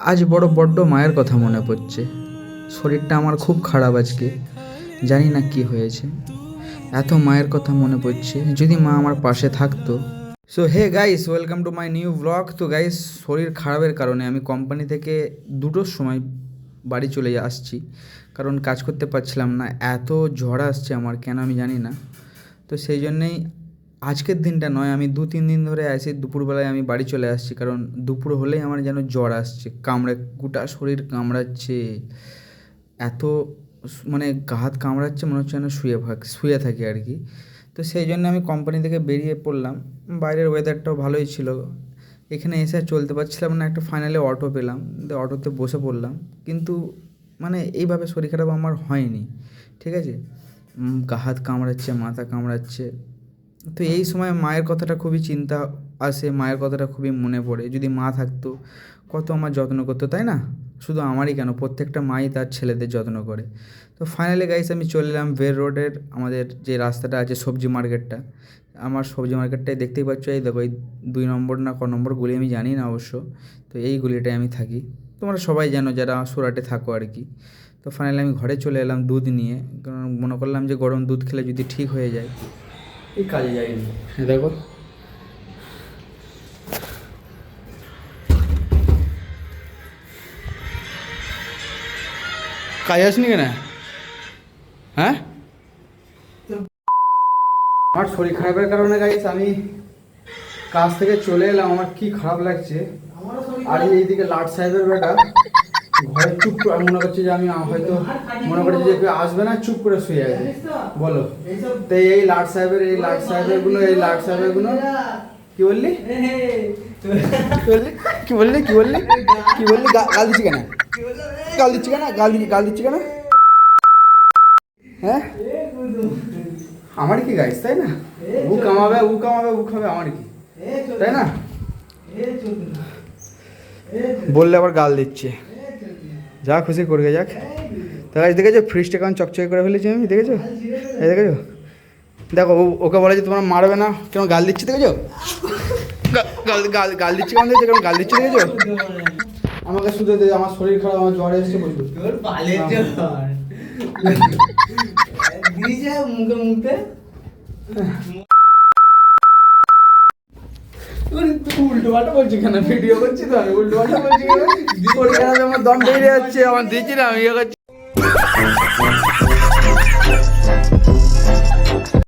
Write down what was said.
আজ বড্ড মায়ের কথা মনে পড়ছে। শরীরটা আমার খুব খারাপ আজকে, জানি না কি হয়েছে। এত মায়ের কথা মনে পড়ছে, যদি মা আমার পাশে থাকতো। So hey guys, welcome to my new blog. তো গাইস, শরীর খারাপের কারণে আমি কোম্পানি থেকে 2টোর সময় বাড়ি চলে আসছি, কারণ কাজ করতে পারছিলাম না। এত জ্বর আসছে আমার, কেন আমি জানি না। তো সেই জন্যেই আজকের দিনটা নয়, আমি 2-3 দিন ধরে আছি। দুপুরবেলায় আমি বাড়ি চলে আসছি, কারণ দুপুর হলেই আমার যেন জ্বর আসছে, গোটা শরীর কামড়াচ্ছে। এত মানে গা হাত কামড়াচ্ছে, মনে হচ্ছে যেন শুয়ে থাকি আর কি। তো সেই জন্য আমি কোম্পানি থেকে বেরিয়ে পড়লাম। বাইরের ওয়েদারটাও ভালোই ছিল। এখানে এসে আর চলতে পারছিলাম না, একটা ফাইনালি অটো পেলাম, দিয়ে অটোতে বসে পড়লাম। কিন্তু মানে এইভাবে শরীর খারাপ আমার হয়নি, ঠিক আছে। গা হাত কামড়াচ্ছে, মাথা কামড়াচ্ছে। তো এই সময় মায়ের কথাটা খুবই চিন্তা আসে, মায়ের কথাটা খুবই মনে পড়ে। যদি মা থাকতো, কত আমার যত্ন করতো, তাই না? শুধু আমারই কেন, প্রত্যেকটা মাই তার ছেলেদের যত্ন করে। তো ফাইনালি গাইস, আমি চলে এলাম বের রোডের, আমাদের যে রাস্তাটা আছে সবজি মার্কেটটা। আমার সবজি মার্কেটটাই দেখতেই পাচ্ছ, এই দেখো, এই 2 নম্বর না ক নম্বর গলি আমি জানি না অবশ্য। তো এই গলিটায় আমি থাকি, তোমরা সবাই জানো যারা সুরাটে থাকো আর কি। তো ফাইনালি আমি ঘরে চলে এলাম দুধ নিয়ে, কারণ মনে করলাম যে গরম দুধ খেলে যদি ঠিক হয়ে যায়। এই কাজে যায়নি, দেখো। কাজে আসনি কেন? হ্যাঁ, আমার শরীর খারাপের কারণে গাইস আমি কাজ থেকে চলে এলাম। আমার কি খারাপ লাগছে। আর এইদিকে লাট সাহেবের বেটা ঘরে চুপ করে, মনে করছে যে আমি হয়তো মনে করছে যে কেউ আসবে না, চুপ করে শুয়ে আছে। বলো, তো এই লাট সাহেবের গুলো কি বললি? কি বললি? গাল দিচ্ছি কেন? গাল দিচ্ছি কেন? হ্যাঁ, আমার কি গাইস, তাই না? ও কামাবে আমার কি, তাই না? বললে আবার গাল দিচ্ছে। যা খুশি করবে যাক। তা গাছ দেখেছো ফ্রিজটা কেমন চকচকে করে ফেলেছি আমি, দেখেছো? এই দেখেছো, দেখো ওকে বলে যে তোমরা মারবে না, কেমন গাল দিচ্ছি, দেখেছো? গাল দিচ্ছি কেমন, দেখেছো কেমন গাল দিচ্ছি, দেখেছো? আমাকে শুধু আমার শরীর খারাপ, আমার জ্বর এসছে প্রচুর। মুখে উল্টো পাল্টা বলছি কেন? ভিডিও করছি তো আমি, উল্টো পাল্টা বলছি কেন? আমার দম বেরিয়ে যাচ্ছে, আমার দিচ্ছি না আমি ইয়ে করছি।